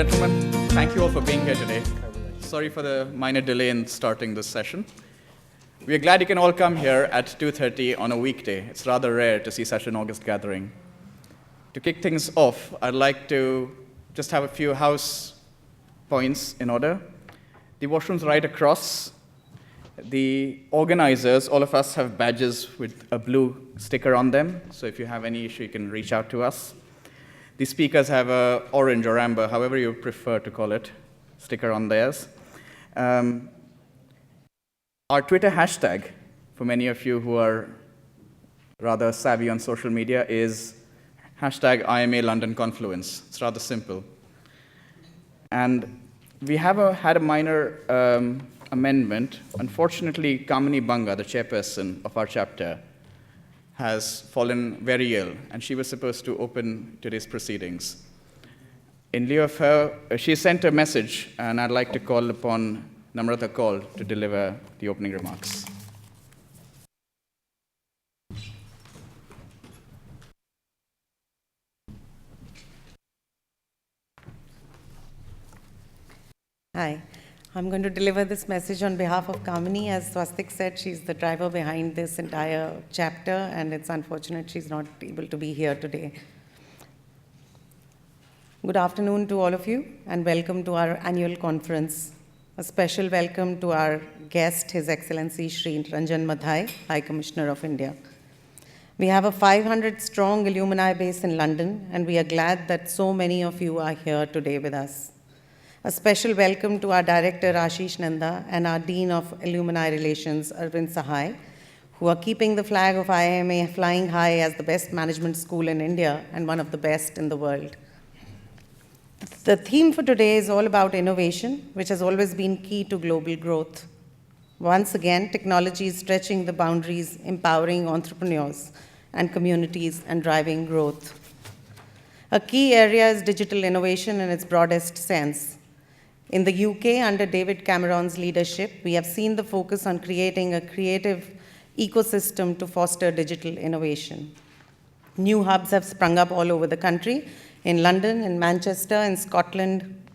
gentlemen, thank you all for being here today. Sorry for the minor delay in starting this session. We are glad you can all come here at 2:30 on a weekday. It's rather rare to see such an August gathering. To kick things off, I'd like to just have a few house points in order. The washrooms right across. The organizers, all of us have badges with a blue sticker on them, so if you have any issue, you can reach out to us. The speakers have a orange or amber, however you prefer to call it, sticker on theirs. Our Twitter hashtag, for many of you who are rather savvy on social media, is hashtag IIMA London Confluence. It's rather simple. And we have had a minor amendment. Unfortunately, Kamini Banga, the chairperson of our chapter, has fallen very ill, and she was supposed to open today's proceedings. In lieu of her, she sent a message, and I'd like to call upon Namrata Kaul to deliver the opening remarks. Hi, I'm going to deliver this message on behalf of Kamini. As Swastik said, she's the driver behind this entire chapter, and it's unfortunate she's not able to be here today. Good afternoon to all of you, and welcome to our annual conference. A special welcome to our guest, His Excellency Shri Ranjan Madhai, High Commissioner of India. We have a 500-strong alumni base in London, and we are glad that so many of you are here today with us. A special welcome to our Director, Ashish Nanda, and our Dean of Alumni Relations, Arvind Sahai, who are keeping the flag of IIMA flying high as the best management school in India and one of the best in the world. The theme for today is all about innovation, which has always been key to global growth. Once again, technology is stretching the boundaries, empowering entrepreneurs and communities, and driving growth. A key area is digital innovation in its broadest sense. In the UK, under David Cameron's leadership, we have seen the focus on creating a creative ecosystem to foster digital innovation. New hubs have sprung up all over the country, in London, in Manchester, in Scotland.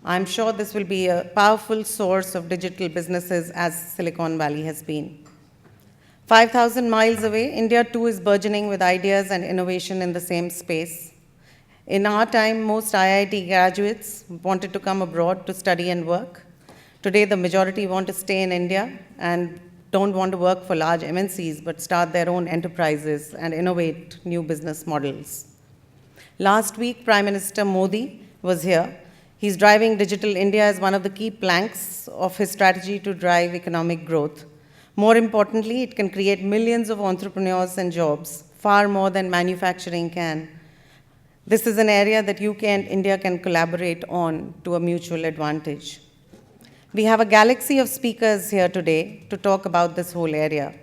I'm sure this will be a powerful source of digital businesses, as Silicon Valley has been. 5,000 miles away, India too is burgeoning with ideas and innovation in the same space. In our time, most IIT graduates wanted to come abroad to study and work. Today, the majority want to stay in India and don't want to work for large MNCs, but start their own enterprises and innovate new business models. Last week, Prime Minister Modi was here. He's driving Digital India as one of the key planks of his strategy to drive economic growth. More importantly, it can create millions of entrepreneurs and jobs, far more than manufacturing can. This is an area that UK and India can collaborate on to a mutual advantage. We have a galaxy of speakers here today to talk about this whole area.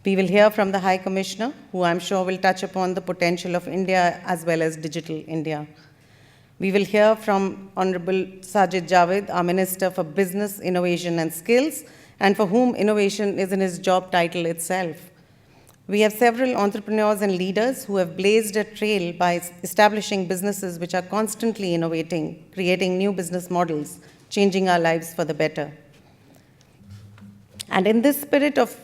We will hear from the High Commissioner, who I'm sure will touch upon the potential of India as well as Digital India. We will hear from Honorable Sajid Javid, our Minister for Business, Innovation and Skills, and for whom innovation is in his job title itself. We have several entrepreneurs and leaders who have blazed a trail by establishing businesses which are constantly innovating, creating new business models, changing our lives for the better. And in this spirit of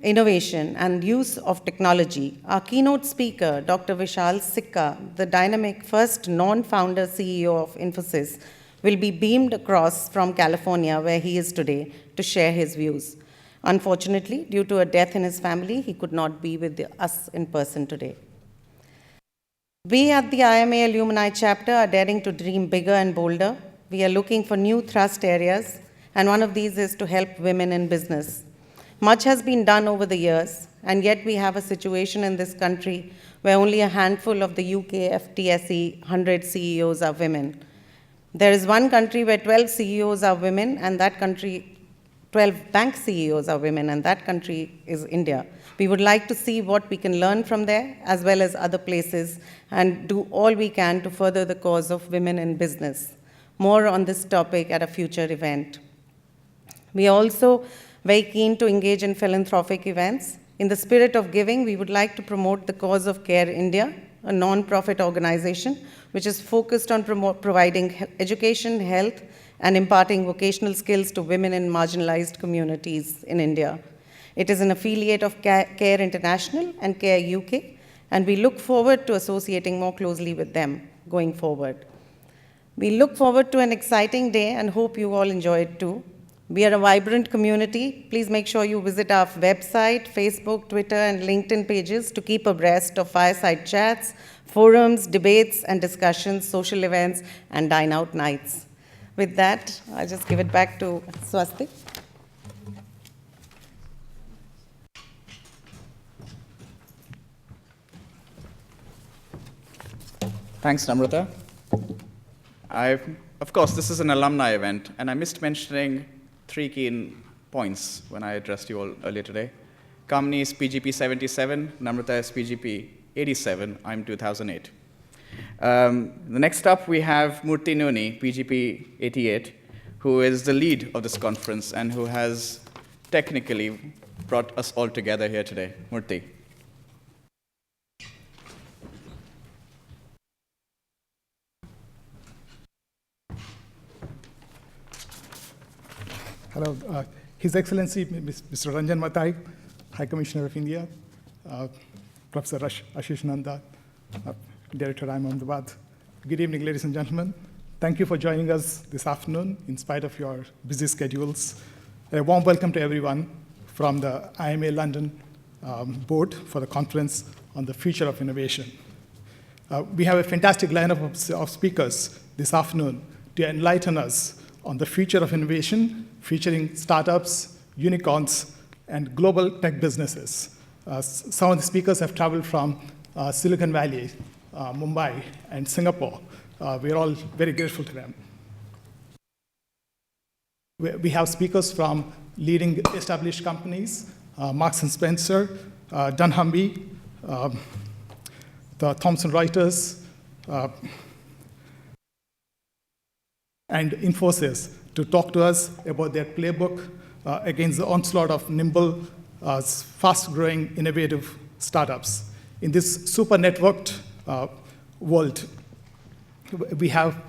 innovation and use of technology, our keynote speaker, Dr. Vishal Sikka, the dynamic first non-founder CEO of Infosys, will be beamed across from California, where he is today, to share his views. Unfortunately, due to a death in his family, he could not be with us in person today. We at the IIMA Alumni Chapter are daring to dream bigger and bolder. We are looking for new thrust areas, and one of these is to help women in business. Much has been done over the years, and yet we have a situation in this country where only a handful of the UK FTSE 100 CEOs are women. There is one country where 12 CEOs are women, and that country 12 bank CEOs are women, and that country is India. We would like to see what we can learn from there, as well as other places, and do all we can to further the cause of women in business. More on this topic at a future event. We are also very keen to engage in philanthropic events. In the spirit of giving, we would like to promote the cause of Care India a non-profit organization which is focused on providing education, health, and imparting vocational skills to women in marginalized communities in India. It is an affiliate of Care International and Care UK, and we look forward to associating more closely with them going forward. We look forward to an exciting day and hope you all enjoy it too. We are a vibrant community. Please make sure you visit our website, Facebook, Twitter, and LinkedIn pages to keep abreast of fireside chats, forums, debates, and discussions, social events, and dine-out nights. With that, I'll just give it back to Swastik. Thanks, Namrata. Of course, this is an alumni event, and I missed mentioning 3 key points when I addressed you all earlier today. Kamini is PGP 77, Namrata is PGP 87, I'm 2008. The next up, we have Murthy Nuni, PGP 88, who is the lead of this conference and who has technically brought us all together here today. Murthy. Hello, His Excellency Mr. Ranjan Mathai, High Commissioner of India, Professor Ashish Nanda, Director IIMA Ahmedabad. Good evening, ladies and gentlemen. Thank you for joining us this afternoon in spite of your busy schedules. A warm welcome to everyone from the IIMA London board for the conference on the future of innovation. We have a fantastic lineup of speakers this afternoon to enlighten us on the future of innovation, featuring startups, unicorns, and global tech businesses. Some of the speakers have traveled from Silicon Valley, Mumbai, and Singapore. We're all very grateful to them. We have speakers from leading established companies, Marks & Spencer, Dunnhumby, the Thomson Reuters, and Infosys to talk to us about their playbook against the onslaught of nimble, fast-growing, innovative startups. In this super networked world, we have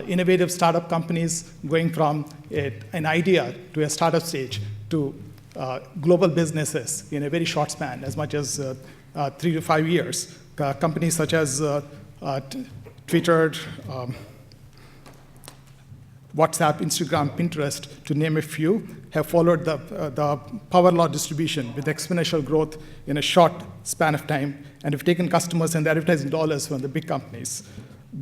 innovative startup companies going from an idea to a startup stage to global businesses in a very short span, as much as 3 to 5 years. Companies such as Twitter, WhatsApp, Instagram, Pinterest, to name a few, have followed the power law distribution with exponential growth in a short span of time, and have taken customers and advertising dollars from the big companies.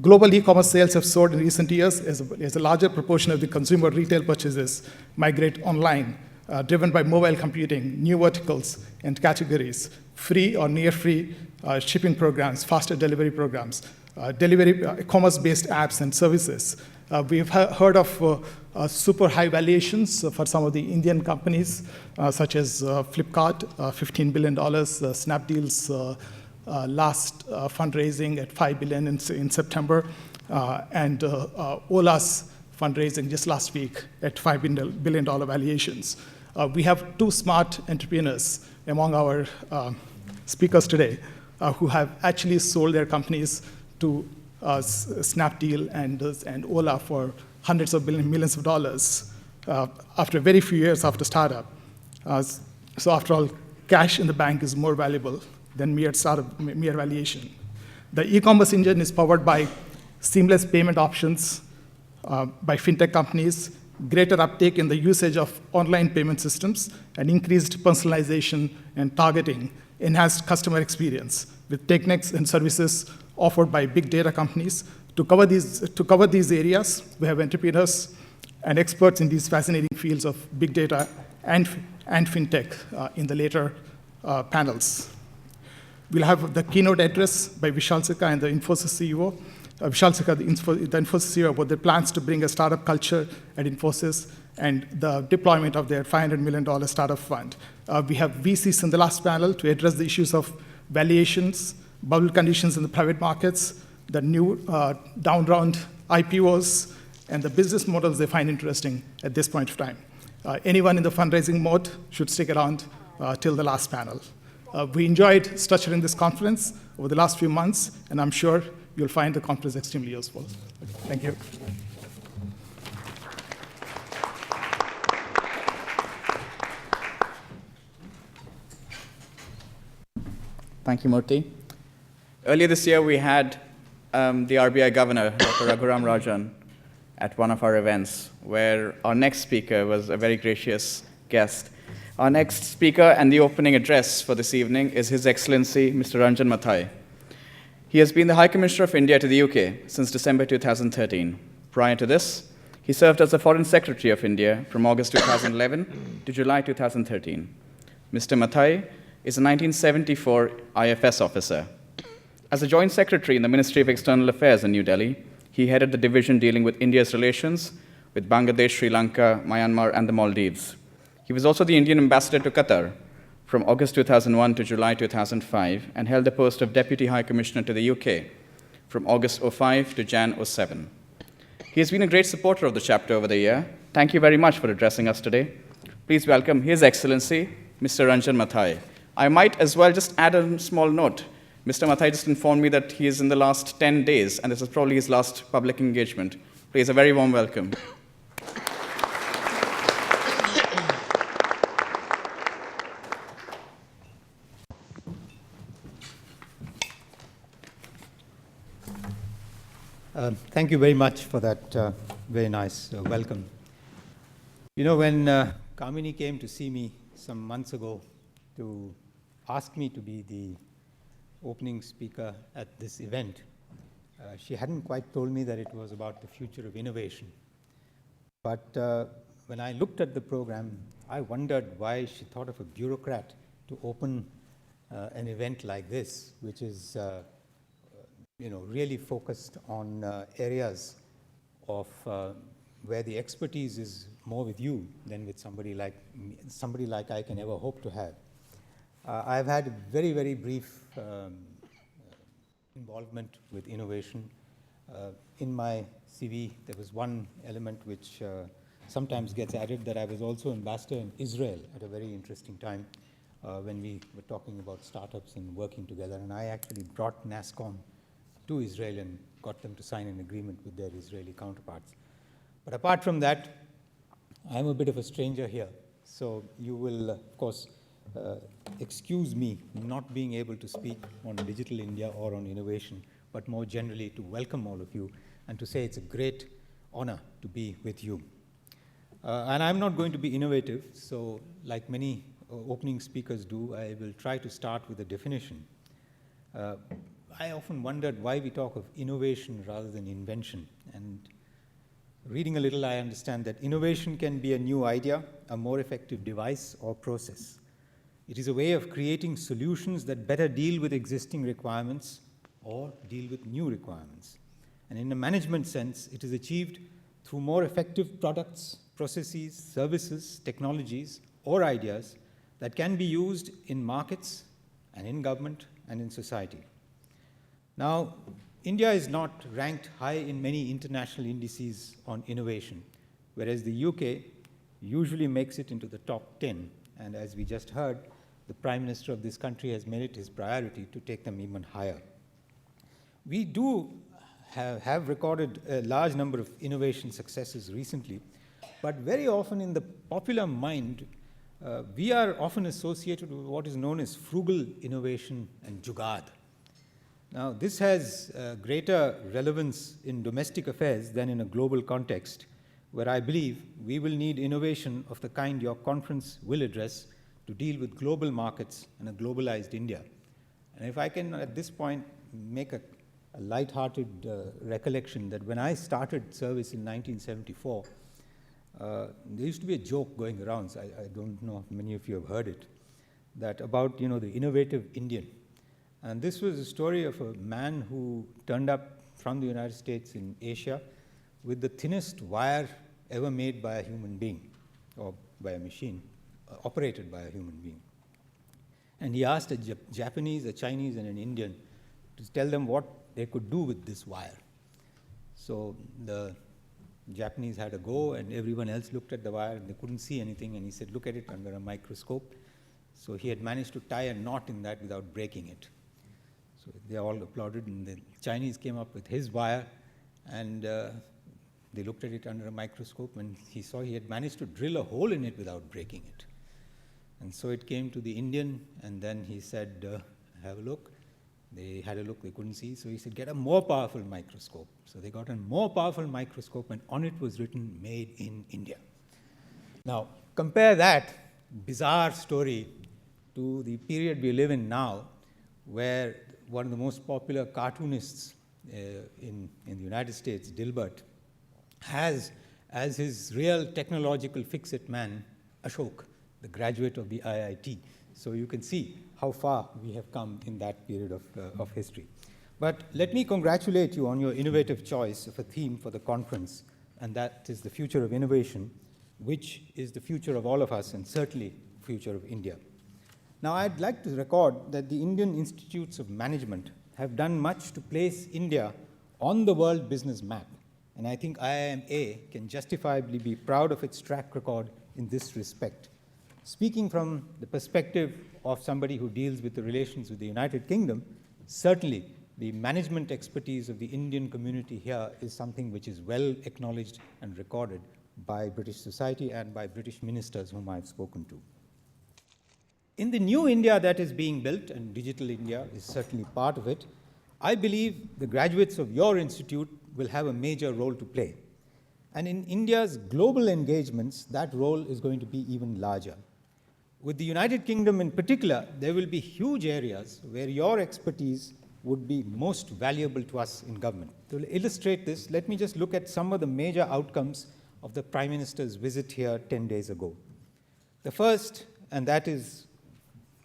Global e-commerce sales have soared in recent years as a larger proportion of the consumer retail purchases migrate online, driven by mobile computing, new verticals and categories, free or near-free shipping programs, faster delivery programs, commerce-based apps and services. We've heard of super high valuations for some of the Indian companies, such as Flipkart, $15 billion, Snapdeal's last fundraising at $5 billion in September, and Ola's fundraising just last week at $5 billion valuations. We have 2 smart entrepreneurs among our speakers today who have actually sold their companies to Snapdeal and Ola for hundreds of millions of dollars after very few years after startup. So after all, cash in the bank is more valuable than mere valuation. The e-commerce engine is powered by seamless payment options by fintech companies, greater uptake in the usage of online payment systems, and increased personalization and targeting, enhanced customer experience with techniques and services offered by big data companies. To cover these areas, we have entrepreneurs and experts in these fascinating fields of big data and fintech in the later panels. We'll have the keynote address by Vishal Sikka and the Infosys CEO. Vishal Sikka, the Infosys CEO, about their plans to bring a startup culture at Infosys and the deployment of their $500 million startup fund. We have VCs in the last panel to address the issues of valuations, bubble conditions in the private markets, the new down round IPOs, and the business models they find interesting at this point of time. Anyone in the fundraising mode should stick around till the last panel. We enjoyed structuring this conference over the last few months, and I'm sure you'll find the conference extremely useful. Thank you. Thank you, Murthy. Earlier this year, we had the RBI Governor, Dr. Raghuram Rajan, at one of our events, where our next speaker was a very gracious guest. Our next speaker and the opening address for this evening is His Excellency, Mr. Ranjan Mathai. He has been the High Commissioner of India to the UK since December 2013. Prior to this, he served as the Foreign Secretary of India from August 2011 to July 2013. Mr. Mathai is a 1974 IFS officer. As a Joint Secretary in the Ministry of External Affairs in New Delhi, he headed the division dealing with India's relations with Bangladesh, Sri Lanka, Myanmar, and the Maldives. He was also the Indian ambassador to Qatar from August 2001 to July 2005 and held the post of Deputy High Commissioner to the UK from August 05 to Jan 07. He has been a great supporter of the chapter over the year. Thank you very much for addressing us today. Please welcome His Excellency, Mr. Ranjan Mathai. I might as well just add a small note. Mr. Mathai just informed me that he is in the last 10 days, and this is probably his last public engagement. Please, a very warm welcome. Thank you very much for that very nice welcome. You know, when Kamini came to see me some months ago to ask me to be the opening speaker at this event, she hadn't quite told me that it was about the future of innovation. But when I looked at the program, I wondered why she thought of a bureaucrat to open an event like this, which is really focused on areas of where the expertise is more with you than with somebody like me, somebody like I can ever hope to have. I've had a very, very brief involvement with innovation. In my CV, there was one element which sometimes gets added, that I was also ambassador in Israel at a very interesting time when we were talking about startups and working together. And I actually brought NASSCOM to Israel and got them to sign an agreement with their Israeli counterparts. But apart from that, I'm a bit of a stranger here. So you will, of course, excuse me not being able to speak on Digital India or on innovation, but more generally to welcome all of you and to say it's a great honor to be with you. And I'm not going to be innovative, so like many opening speakers do, I will try to start with a definition. I often wondered why we talk of innovation rather than invention. And reading a little, I understand that innovation can be a new idea, a more effective device or process. It is a way of creating solutions that better deal with existing requirements or deal with new requirements. And in a management sense, it is achieved through more effective products, processes, services, technologies, or ideas that can be used in markets and in government and in society. Now, India is not ranked high in many international indices on innovation, whereas the UK usually makes it into the top 10. And as we just heard, the Prime Minister of this country has made it his priority to take them even higher. We do have recorded a large number of innovation successes recently, but very often in the popular mind, we are often associated with what is known as frugal innovation and jugaad. Now, this has greater relevance in domestic affairs than in a global context, where I believe we will need innovation of the kind your conference will address to deal with global markets and a globalized India. And if I can, at this point, make a light-hearted recollection that when I started service in 1974, there used to be a joke going around, so I don't know if many of you have heard it, that about, the innovative Indian. And this was a story of a man who turned up from the United States in Asia with the thinnest wire ever made by a human being, or by a machine, operated by a human being. And he asked a Japanese, a Chinese, and an Indian to tell them what they could do with this wire. So the Japanese had a go, and everyone else looked at the wire, and they couldn't see anything, and he said, look at it under a microscope. So he had managed to tie a knot in that without breaking it. So they all applauded, and the Chinese came up with his wire, and they looked at it under a microscope, and he saw he had managed to drill a hole in it without breaking it. And so it came to the Indian, and then he said, have a look. They had a look, they couldn't see, so he said, get a more powerful microscope. So they got a more powerful microscope, and on it was written, made in India. Now, compare that bizarre story to the period we live in now, where one of the most popular cartoonists in the United States, Dilbert, has as his real technological fix-it man, Ashok, the graduate of the IIT. So you can see how far we have come in that period of history. But let me congratulate you on your innovative choice of a theme for the conference, and that is the future of innovation, which is the future of all of us, and certainly future of India. Now, I'd like to record that the Indian Institutes of Management have done much to place India on the world business map, and I think IIMA can justifiably be proud of its track record in this respect. Speaking from the perspective of somebody who deals with the relations with the United Kingdom, certainly the management expertise of the Indian community here is something which is well acknowledged and recorded by British society and by British ministers whom I've spoken to. In the new India that is being built, and Digital India is certainly part of it, I believe the graduates of your institute will have a major role to play. And in India's global engagements, that role is going to be even larger. With the United Kingdom in particular, there will be huge areas where your expertise would be most valuable to us in government. To illustrate this, let me just look at some of the major outcomes of the Prime Minister's visit here 10 days ago. The first, and that is,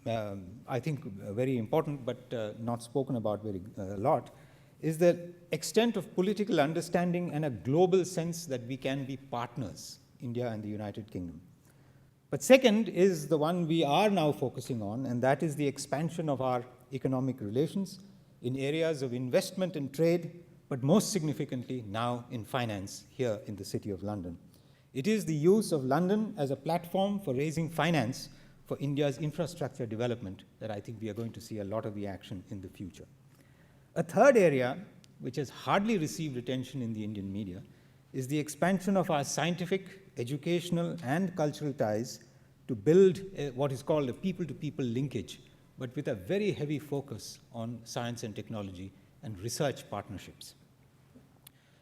I think, very important but not spoken about very a lot, is the extent of political understanding and a global sense that we can be partners, India and the United Kingdom. But second is the one we are now focusing on, and that is the expansion of our economic relations in areas of investment and trade, but most significantly now in finance here in the City of London. It is the use of London as a platform for raising finance for India's infrastructure development that I think we are going to see a lot of the action in the future. A third area, which has hardly received attention in the Indian media, is the expansion of our scientific, educational, and cultural ties to build what is called a people-to-people linkage, but with a very heavy focus on science and technology and research partnerships.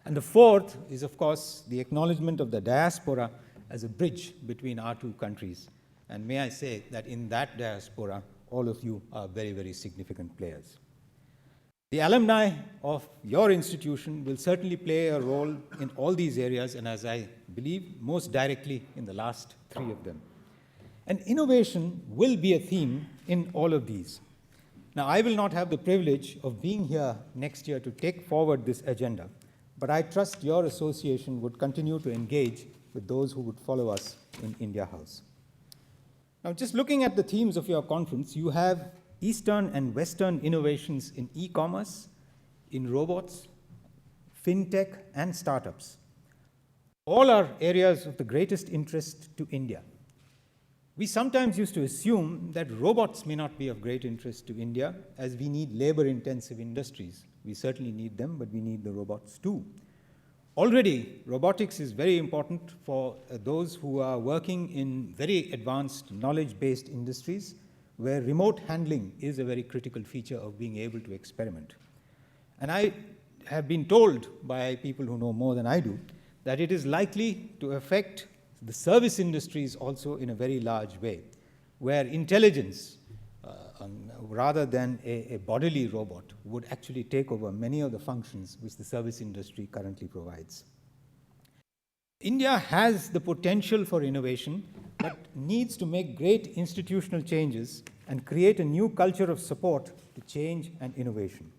And the fourth is, of course, the acknowledgement of the diaspora as a bridge between our two countries. And may I say that in that diaspora, all of you are very, very significant players. The alumni of your institution will certainly play a role in all these areas, and as I believe, most directly in the last three of them. And innovation will be a theme in all of these. Now, I will not have the privilege of being here next year to take forward this agenda, but I trust your association would continue to engage with those who would follow us in India House. Now, just looking at the themes of your conference, you have Eastern and Western innovations in e-commerce, in robots, fintech, and startups. All are areas of the greatest interest to India. We sometimes used to assume that robots may not be of great interest to India, as we need labor-intensive industries. We certainly need them, but we need the robots too. Already, robotics is very important for those who are working in very advanced knowledge-based industries, where remote handling is a very critical feature of being able to experiment. And I have been told by people who know more than I do that it is likely to affect the service industries also in a very large way, where intelligence, rather than a bodily robot, would actually take over many of the functions which the service industry currently provides. India has the potential for innovation, but needs to make great institutional changes and create a new culture of support to change and innovation.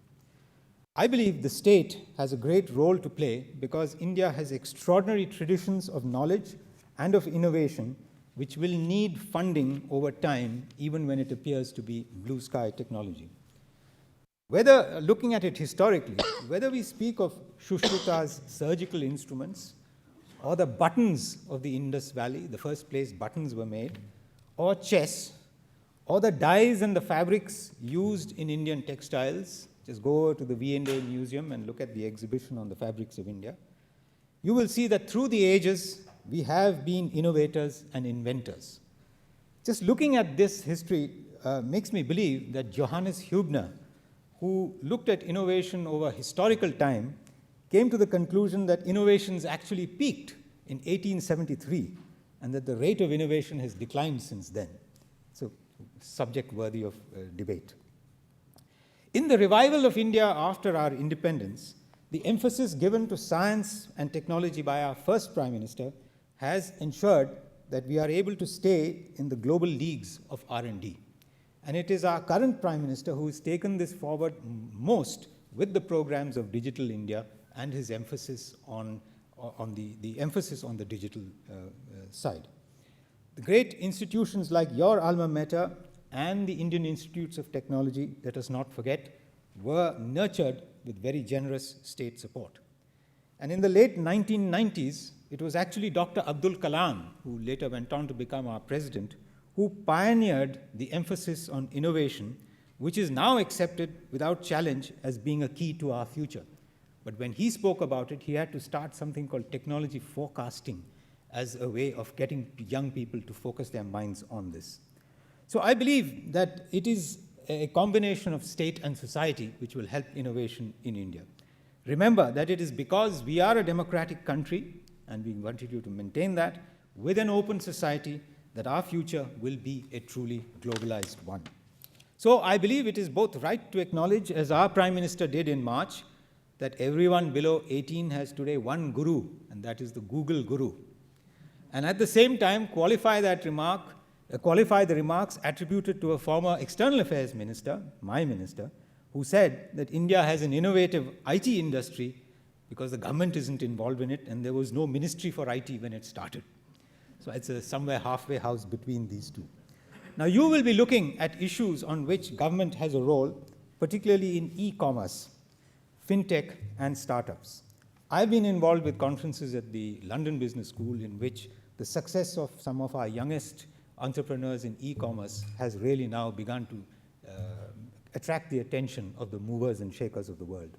I believe the state has a great role to play because India has extraordinary traditions of knowledge and of innovation which will need funding over time, even when it appears to be blue sky technology. Whether, looking at it historically, whether we speak of Shushruta's surgical instruments, or the buttons of the Indus Valley, the first place buttons were made, or chess, or the dyes and the fabrics used in Indian textiles. Just go over to the V&A Museum and look at the exhibition on the fabrics of India. You will see that through the ages, we have been innovators and inventors. Just looking at this history makes me believe that Johannes Huebner, who looked at innovation over historical time, came to the conclusion that innovations actually peaked in 1873 and that the rate of innovation has declined since then. So, subject worthy of debate. In the revival of India after our independence, the emphasis given to science and technology by our first Prime Minister has ensured that we are able to stay in the global leagues of R&D. And it is our current Prime Minister who has taken this forward most with the programs of Digital India and his emphasis on the emphasis on the digital side. The great institutions like your alma mater and the Indian Institutes of Technology, let us not forget, were nurtured with very generous state support. And in the late 1990s, it was actually Dr. Abdul Kalam, who later went on to become our president, who pioneered the emphasis on innovation, which is now accepted without challenge as being a key to our future. But when he spoke about it, he had to start something called technology forecasting as a way of getting young people to focus their minds on this. So I believe that it is a combination of state and society which will help innovation in India. Remember that it is because we are a democratic country, and we wanted you to maintain that, with an open society, that our future will be a truly globalized one. So I believe it is both right to acknowledge, as our Prime Minister did in March, that everyone below 18 has today one guru, and that is the Google guru. And at the same time, qualify the remarks attributed to a former External Affairs Minister, my minister, who said that India has an innovative IT industry because the government isn't involved in it, and there was no ministry for IT when it started. So it's a somewhere halfway house between these two. Now you will be looking at issues on which government has a role, particularly in e-commerce, fintech, and startups. I've been involved with conferences at the London Business School in which the success of some of our youngest entrepreneurs in e-commerce has really now begun to attract the attention of the movers and shakers of the world.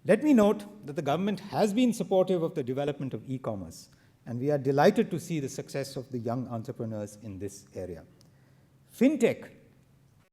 Let me note that the government has been supportive of the development of e-commerce, and we are delighted to see the success of the young entrepreneurs in this area. Fintech